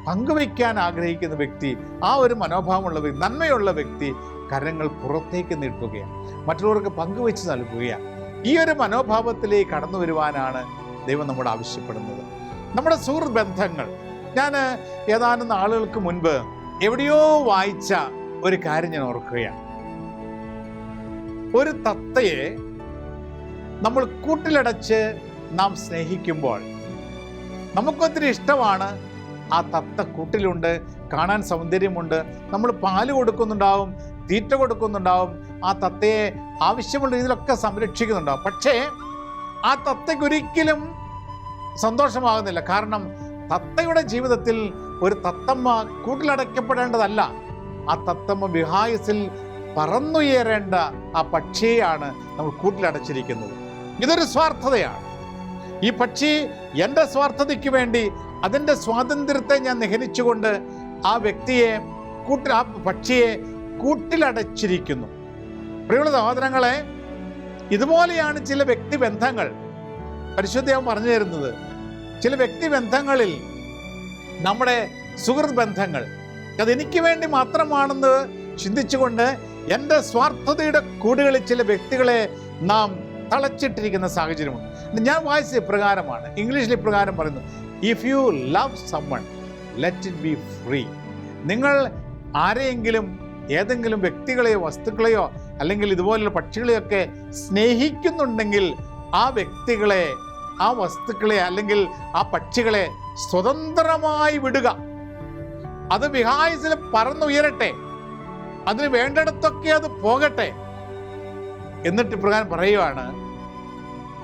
പങ്കുവയ്ക്കാൻ ആഗ്രഹിക്കുന്ന വ്യക്തി, ആ ഒരു മനോഭാവമുള്ള വ്യക്തി, നന്മയുള്ള വ്യക്തി കരങ്ങൾ പുറത്തേക്ക് നീട്ടുകയാണ്, മറ്റുള്ളവർക്ക് പങ്കുവെച്ച് നൽകുകയാണ്. ഈ ഒരു മനോഭാവത്തിലേക്ക് കടന്നു വരുവാനാണ് ദൈവം നമ്മോട് ആവശ്യപ്പെടുന്നത്. നമ്മുടെ സുഹൃത്ത് ബന്ധങ്ങൾ, ഞാൻ ഏതാനും നാളുകൾക്ക് മുൻപ് എവിടെയോ വായിച്ച ഒരു കാര്യം ഞാൻ ഓർക്കുകയാണ്. ഒരു തത്തയെ നമ്മൾ കൂട്ടിലടച്ച് നാം സ്നേഹിക്കുമ്പോൾ നമുക്കൊത്തിരി ഇഷ്ടമാണ്. ആ തത്ത കൂട്ടിലുണ്ട്, കാണാൻ സൗന്ദര്യമുണ്ട്, നമ്മൾ പാല് കൊടുക്കുന്നുണ്ടാവും, തീറ്റ കൊടുക്കുന്നുണ്ടാവും, ആ തത്തയെ ആവശ്യമുള്ള രീതിയിലൊക്കെ സംരക്ഷിക്കുന്നുണ്ടാവും. പക്ഷേ ആ തത്തയ്ക്കൊരിക്കലും സന്തോഷമാകുന്നില്ല. കാരണം തത്തയുടെ ജീവിതത്തിൽ ഒരു തത്തമ്മ കൂട്ടിലടയ്ക്കപ്പെടേണ്ടതല്ല. ആ തത്തമ്മ വിഹായസിൽ പറന്നുയരേണ്ട ആ പക്ഷിയെയാണ് നമ്മൾ കൂട്ടിലടച്ചിരിക്കുന്നത്. ഇതൊരു സ്വാർത്ഥതയാണ്. ഈ പക്ഷി എൻ്റെ സ്വാർത്ഥതയ്ക്ക് വേണ്ടി അതിൻ്റെ സ്വാതന്ത്ര്യത്തെ ഞാൻ നിഹനിച്ചുകൊണ്ട് ആ വ്യക്തിയെ ആ പക്ഷിയെ കൂട്ടിലടച്ചിരിക്കുന്നു. പ്രിയമുള്ള സഹോദരങ്ങളെ, ഇതുപോലെയാണ് ചില വ്യക്തിബന്ധങ്ങൾ. പരിശുദ്ധം പറഞ്ഞു തരുന്നത്, ചില വ്യക്തിബന്ധങ്ങളിൽ നമ്മുടെ സുഹൃത്ത് ബന്ധങ്ങൾ അതെനിക്ക് വേണ്ടി മാത്രമാണെന്ന് ചിന്തിച്ചുകൊണ്ട് എൻ്റെ സ്വാർത്ഥതയുടെ കൂടുകളിൽ ചില വ്യക്തികളെ നാം തളച്ചിട്ടിരിക്കുന്ന സാഹചര്യമുണ്ട്. ഞാൻ വായിച്ച ഇപ്രകാരമാണ്, ഇംഗ്ലീഷിൽ ഇപ്രകാരം പറയുന്നു, if you love someone let it be free. നിങ്ങൾ ആരെയെങ്കിലും, ഏതെങ്കിലും വ്യക്തികളെയോ വസ്തുക്കളെയോ അല്ലെങ്കിൽ ഇതുപോലുള്ള പക്ഷികളെയൊക്കെ സ്നേഹിക്കുന്നുണ്ടെങ്കിൽ ആ വ്യക്തികളെ, ആ വസ്തുക്കളെ അല്ലെങ്കിൽ ആ പക്ഷികളെ സ്വതന്ത്രമായി വിടുക. അത് വിഹായസിൽ പറന്നുയരട്ടെ, അതിന് വേണ്ടിടത്തൊക്കെ അത് പോകട്ടെ. എന്നിട്ട് ഇപ്രകാരം പറയുവാണ്,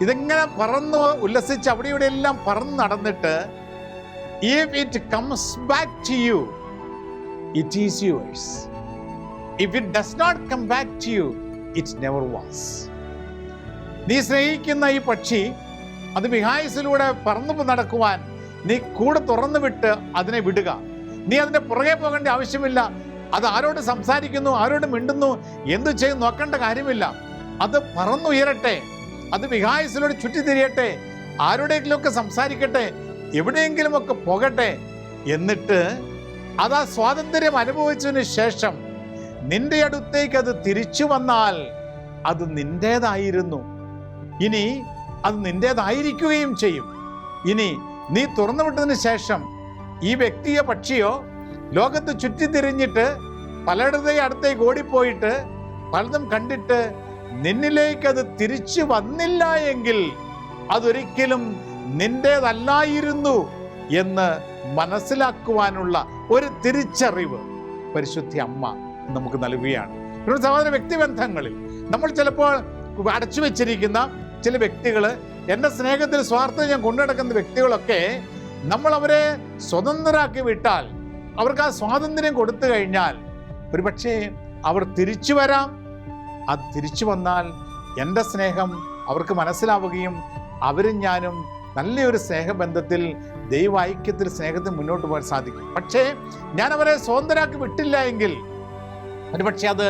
ഇതെങ്ങനെ പറന്ന് ഉല്ലസിച്ച് അവിടെ ഇവിടെ എല്ലാം പറന്ന് നടന്നിട്ട് if it comes back to you, it is yours. If it does not come back to you, it never was. നീ സ്നേഹിക്കുന്ന ഈ പക്ഷി അത് വിഹായസിലൂടെ പറന്നു നടക്കുവാൻ നീ കൂടെ തുറന്നു വിട്ട് അതിനെ വിടുക. നീ അതിൻ്റെ പുറകെ പോകേണ്ട ആവശ്യമില്ല. അത് ആരോട് സംസാരിക്കുന്നു, ആരോട് മിണ്ടുന്നു, എന്തു ചെയ്യും നോക്കേണ്ട കാര്യമില്ല. അത് പറന്നുയരട്ടെ, അത് വിഹായസിലൂടെ ചുറ്റിത്തിരിയട്ടെ, ആരുടെയെങ്കിലുമൊക്കെ സംസാരിക്കട്ടെ, എവിടെയെങ്കിലുമൊക്കെ പോകട്ടെ. എന്നിട്ട് അത് ആ സ്വാതന്ത്ര്യം അനുഭവിച്ചതിന് ശേഷം നിന്റെ അടുത്തേക്ക് അത് തിരിച്ചു വന്നാൽ അത് നിന്റേതായിരുന്നു. ഇനി അത് നിന്റേതായിരിക്കുകയും ചെയ്യും. ഇനി നീ തുറന്നു വിട്ടതിന് ശേഷം ഈ വ്യക്തിയോ പക്ഷിയോ ലോകത്ത് ചുറ്റിത്തിരിഞ്ഞിട്ട് പലയിടത്തെ അടുത്തേക്ക് ഓടിപ്പോയിട്ട് പലതും കണ്ടിട്ട് നിന്നിലേക്ക് അത് തിരിച്ചു വന്നില്ല എങ്കിൽ അതൊരിക്കലും നിന്റേതല്ലായിരുന്നു എന്ന് മനസ്സിലാക്കുവാനുള്ള ഒരു തിരിച്ചറിവ് പരിശുദ്ധ അമ്മ നമുക്ക് നൽകുകയാണ്. സഹോദര, വ്യക്തിബന്ധങ്ങളിൽ നമ്മൾ ചിലപ്പോൾ അടച്ചു വെച്ചിരിക്കുന്ന ചില വ്യക്തികൾ, എൻ്റെ സ്നേഹത്തിൽ സ്വാർത്ഥത ഞാൻ കൊണ്ടുനടക്കുന്ന വ്യക്തികളൊക്കെ നമ്മൾ അവരെ സ്വതന്ത്രരാക്കി വിട്ടാൽ, അവർക്ക് ആ സ്വാതന്ത്ര്യം കൊടുത്തു കഴിഞ്ഞാൽ ഒരുപക്ഷെ അവർ തിരിച്ചു വരാം. അത് തിരിച്ചു വന്നാൽ എൻ്റെ സ്നേഹം അവർക്ക് മനസ്സിലാവുകയും അവരും ഞാനും നല്ലൊരു സ്നേഹബന്ധത്തിൽ ദൈവ ഐക്യത്തിൽ സ്നേഹത്തിൽ മുന്നോട്ട് പോകാൻ സാധിക്കും. പക്ഷേ ഞാൻ അവരെ സ്വതന്ത്രരാക്കി വിട്ടില്ല എങ്കിൽ ഒരുപക്ഷെ അത്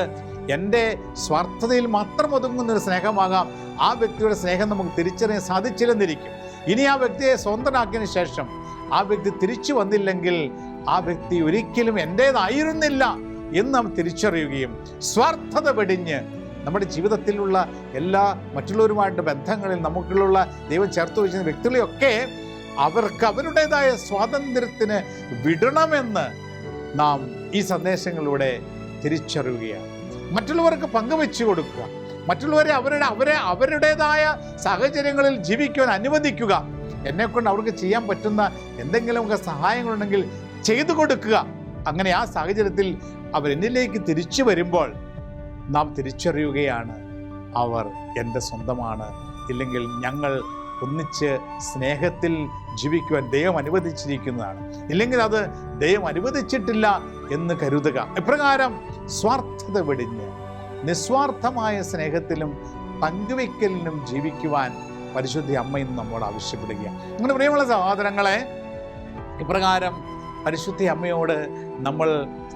എൻ്റെ സ്വാർത്ഥതയിൽ മാത്രം ഒതുങ്ങുന്നൊരു സ്നേഹമാകാം. ആ വ്യക്തിയുടെ സ്നേഹം നമുക്ക് തിരിച്ചറിയാൻ സാധിച്ചില്ലെന്നിരിക്കും. ഇനി ആ വ്യക്തിയെ സ്വതന്ത്രനാക്കിയതിന് ശേഷം ആ വ്യക്തി തിരിച്ചു വന്നില്ലെങ്കിൽ ആ വ്യക്തി ഒരിക്കലും എൻ്റേതായിരുന്നില്ല എന്ന് നാം തിരിച്ചറിയുകയും സ്വാർത്ഥത വെടിഞ്ഞ് നമ്മുടെ ജീവിതത്തിലുള്ള എല്ലാ മറ്റുള്ളവരുമായിട്ട് ബന്ധങ്ങളിൽ നമുക്കുള്ള ദൈവം ചേർത്ത് വെച്ചിരുന്ന വ്യക്തികളെയൊക്കെ അവർക്ക് അവരുടേതായ സ്വാതന്ത്ര്യത്തിന് വിടണമെന്ന് നാം ഈ സന്ദേശങ്ങളിലൂടെ തിരിച്ചറിയുകയാണ്. മറ്റുള്ളവർക്ക് പങ്കുവെച്ചു കൊടുക്കുക, മറ്റുള്ളവരെ അവരുടേതായ സാഹചര്യങ്ങളിൽ ജീവിക്കുവാൻ അനുവദിക്കുക. എന്നെക്കൊണ്ട് അവർക്ക് ചെയ്യാൻ പറ്റുന്ന എന്തെങ്കിലുമൊക്കെ സഹായങ്ങളുണ്ടെങ്കിൽ ചെയ്തു കൊടുക്കുക. അങ്ങനെ ആ സാഹചര്യത്തിൽ അവരെന്നിലേക്ക് തിരിച്ചു വരുമ്പോൾ നാം തിരിച്ചറിയുകയാണ്, അവർ എൻ്റെ സ്വന്തമാണ്, ഇല്ലെങ്കിൽ ഞങ്ങൾ ഒന്നിച്ച് സ്നേഹത്തിൽ ജീവിക്കുവാൻ ദൈവം അനുവദിച്ചിരിക്കുന്നതാണ്, ഇല്ലെങ്കിൽ അത് ദൈവം അനുവദിച്ചിട്ടില്ല എന്ന് കരുതുക. ഇപ്രകാരം സ്വാർത്ഥത വെടിഞ്ഞ് നിസ്വാർത്ഥമായ സ്നേഹത്തിലും പങ്കുവയ്ക്കലിനും ജീവിക്കുവാൻ പരിശുദ്ധ അമ്മ ഇന്ന് നമ്മോട് ആവശ്യപ്പെടുകയാണ്. അങ്ങനെ പ്രിയമുള്ള സഹോദരങ്ങളെ, ഇപ്രകാരം പരിശുദ്ധ അമ്മയോട്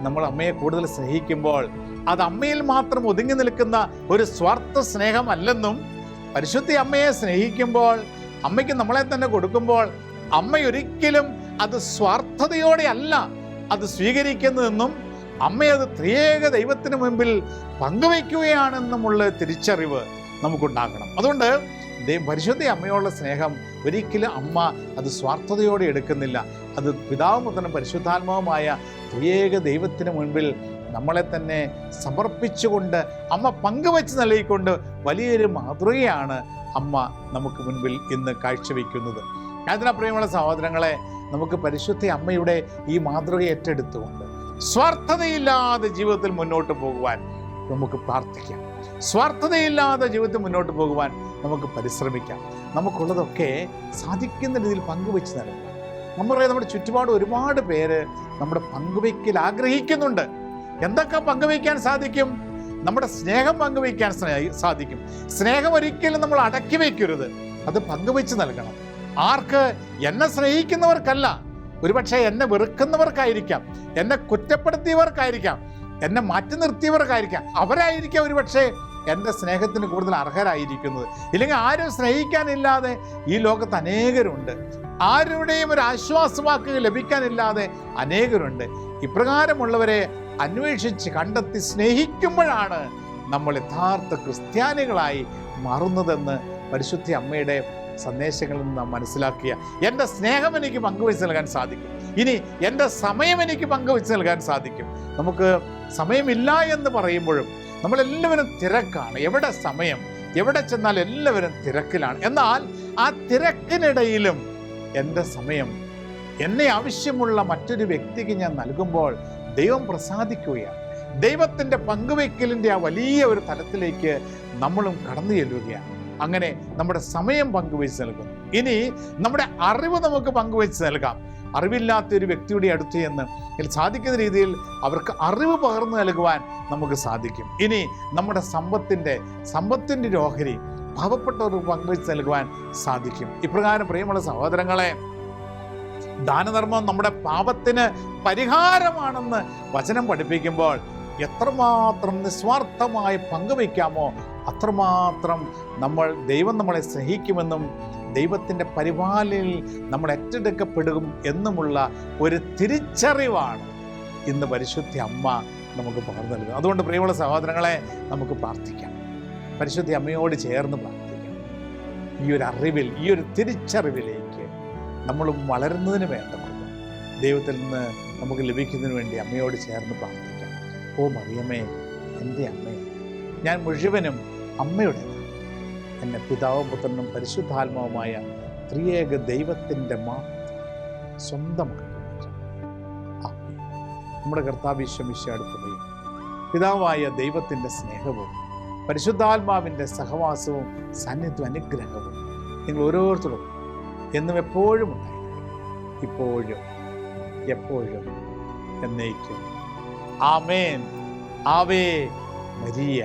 നമ്മൾ അമ്മയെ കൂടുതൽ സ്നേഹിക്കുമ്പോൾ അത് അമ്മയിൽ മാത്രം ഒതുങ്ങി നിൽക്കുന്ന ഒരു സ്വാർത്ഥ സ്നേഹമല്ലെന്നും, പരിശുദ്ധ അമ്മയെ സ്നേഹിക്കുമ്പോൾ, അമ്മയ്ക്ക് നമ്മളെ തന്നെ കൊടുക്കുമ്പോൾ അമ്മയൊരിക്കലും അത് സ്വാർത്ഥതയോടെ അല്ല അത് സ്വീകരിക്കുന്നതെന്നും, അമ്മയത് ത്രിയേക ദൈവത്തിന് മുൻപിൽ പങ്കുവയ്ക്കുകയാണെന്നുമുള്ള തിരിച്ചറിവ് നമുക്കുണ്ടാകണം. അതുകൊണ്ട് പരിശുദ്ധ അമ്മയോടുള്ള സ്നേഹം ഒരിക്കലും അമ്മ അത് സ്വാർത്ഥതയോടെ എടുക്കുന്നില്ല. അത് പിതാവും പുത്രനും പരിശുദ്ധാത്മാവുമായ ത്രിയേക ദൈവത്തിന് മുൻപിൽ നമ്മളെ തന്നെ സമർപ്പിച്ചുകൊണ്ട് അമ്മ പങ്കുവെച്ച് നൽകിക്കൊണ്ട് വലിയൊരു മാതൃകയാണ് അമ്മ നമുക്ക് മുൻപിൽ ഇന്ന് കാഴ്ചവെക്കുന്നത്. അതിനാ പ്രിയമുള്ള സഹോദരങ്ങളെ, നമുക്ക് പരിശുദ്ധ അമ്മയുടെ ഈ മാതൃക ഏറ്റെടുത്തുകൊണ്ട് സ്വാർത്ഥതയില്ലാതെ ജീവിതത്തിൽ മുന്നോട്ട് പോകുവാൻ നമുക്ക് പ്രാർത്ഥിക്കാം. സ്വാർത്ഥതയില്ലാതെ ജീവിതത്തിൽ മുന്നോട്ട് പോകുവാൻ നമുക്ക് പരിശ്രമിക്കാം. നമുക്കുള്ളതൊക്കെ സാധിക്കുന്ന രീതിയിൽ പങ്കുവെച്ച് നൽകുക. നമ്മുടെ ചുറ്റുപാട് ഒരുപാട് പേര് നമ്മുടെ പങ്കുവയ്ക്കൽ ആഗ്രഹിക്കുന്നുണ്ട്. എന്തൊക്കെ പങ്കുവയ്ക്കാൻ സാധിക്കും? നമ്മുടെ സ്നേഹം പങ്കുവയ്ക്കാൻ സാധിക്കും. സ്നേഹം ഒരിക്കലും നമ്മൾ അടക്കി വയ്ക്കരുത്, അത് പങ്കുവെച്ച് നൽകണം. ആർക്ക്? എന്നെ സ്നേഹിക്കുന്നവർക്കല്ല, ഒരുപക്ഷെ എന്നെ വെറുക്കുന്നവർക്കായിരിക്കാം, എന്നെ കുറ്റപ്പെടുത്തിയവർക്കായിരിക്കാം, എന്നെ മാറ്റി നിർത്തിയവർക്കായിരിക്കാം. അവരായിരിക്കാം ഒരുപക്ഷെ എൻ്റെ സ്നേഹത്തിന് കൂടുതൽ അർഹരായിരിക്കുന്നത്. ഇല്ലെങ്കിൽ ആരും സ്നേഹിക്കാനില്ലാതെ ഈ ലോകത്ത് അനേകരുണ്ട്. ആരുടെയും ഒരു ആശ്വാസവാക്കുകൾ ലഭിക്കാനില്ലാതെ അനേകരുണ്ട്. ഇപ്രകാരമുള്ളവരെ അന്വേഷിച്ച് കണ്ടെത്തി സ്നേഹിക്കുമ്പോഴാണ് നമ്മൾ യഥാർത്ഥ ക്രിസ്ത്യാനികളായി മാറുന്നതെന്ന് പരിശുദ്ധ അമ്മയുടെ സന്ദേശങ്ങളിൽ നിന്ന് നാം മനസ്സിലാക്കിയ, എൻ്റെ സ്നേഹം എനിക്ക് പങ്കുവെച്ച് നൽകാൻ സാധിക്കും. ഇനി എൻ്റെ സമയം എനിക്ക് പങ്കുവെച്ച് നൽകാൻ സാധിക്കും. നമുക്ക് സമയമില്ല എന്ന് പറയുമ്പോഴും നമ്മളെല്ലാവരും തിരക്കാണ്. എവിടെ സമയം? എവിടെ ചെന്നാൽ എല്ലാവരും തിരക്കിലാണ്. എന്നാൽ ആ തിരക്കിനിടയിലും എൻ്റെ സമയം എന്നെ ആവശ്യമുള്ള മറ്റൊരു വ്യക്തിക്ക് ഞാൻ നൽകുമ്പോൾ ദൈവം പ്രസാദിക്കുകയാണ്. ദൈവത്തിൻ്റെ പങ്കുവയ്ക്കലിൻ്റെ ആ വലിയ ഒരു തലത്തിലേക്ക് നമ്മളും കടന്നു ചെല്ലുകയാണ്. അങ്ങനെ നമ്മുടെ സമയം പങ്കുവെച്ച് നൽകുന്നു. ഇനി നമ്മുടെ അറിവ് നമുക്ക് പങ്കുവെച്ച് നൽകാം. അറിവില്ലാത്തൊരു വ്യക്തിയുടെ അടുത്ത് ചെന്ന് സാധിക്കുന്ന രീതിയിൽ അവർക്ക് അറിവ് പകർന്നു നൽകുവാൻ നമുക്ക് സാധിക്കും. ഇനി നമ്മുടെ സമ്പത്തിൻ്റെ ഒരു ഓഹരി പാവപ്പെട്ടവർക്ക് പങ്കുവെച്ച് നൽകുവാൻ സാധിക്കും. ഇപ്രകാരം പ്രിയമുള്ള സഹോദരങ്ങളെ, ദാനധർമ്മം നമ്മുടെ പാപത്തിന് പരിഹാരമാണെന്ന് വചനം പഠിപ്പിക്കുമ്പോൾ എത്രമാത്രം നിസ്വാർത്ഥമായി പങ്കുവയ്ക്കാമോ അത്രമാത്രം ദൈവം നമ്മളെ സ്നേഹിക്കുമെന്നും ദൈവത്തിൻ്റെ പരിപാലനയിൽ നമ്മൾ ഏറ്റെടുക്കപ്പെടും എന്നുമുള്ള ഒരു തിരിച്ചറിവാണ് ഇന്ന് പരിശുദ്ധ അമ്മ നമുക്ക് പകർന്നു നൽകുന്നത്. അതുകൊണ്ട് പ്രിയമുള്ള സഹോദരങ്ങളെ, നമുക്ക് പ്രാർത്ഥിക്കാം. പരിശുദ്ധ അമ്മയോട് ചേർന്ന് പ്രാർത്ഥിക്കാം. ഈ ഒരു അറിവിൽ, ഈ ഒരു തിരിച്ചറിവിലേക്ക് നമ്മൾ വളരുന്നതിന് വേണ്ട ദൈവത്തിൽ നിന്ന് നമുക്ക് ലഭിക്കുന്നതിന് വേണ്ടി അമ്മയോട് ചേർന്ന് പ്രാർത്ഥിക്കാം. ഓ മറിയമേ, എൻ്റെ അമ്മേ, ഞാൻ മുഴുവനും അമ്മയുടേതാണ്. എന്നെ പിതാവും പുത്രനും പരിശുദ്ധാത്മാവുമായ ത്രിയേക ദൈവത്തിൻ്റെ മാത്രം സ്വന്തമാക്കി മാറ്റാം. നമ്മുടെ കർത്താവ് ഈശോമിശിഹായുടെ കൃപയും പിതാവായ ദൈവത്തിൻ്റെ സ്നേഹവും പരിശുദ്ധാത്മാവിൻ്റെ സഹവാസവും സാന്നിധ്യവും അനുഗ്രഹവും നിങ്ങൾ ഓരോരുത്തരും എന്നും എപ്പോഴും ഉണ്ടായിരിക്കും, ഇപ്പോഴും എപ്പോഴും എന്നേക്കും. ആമേൻ. Ave Maria.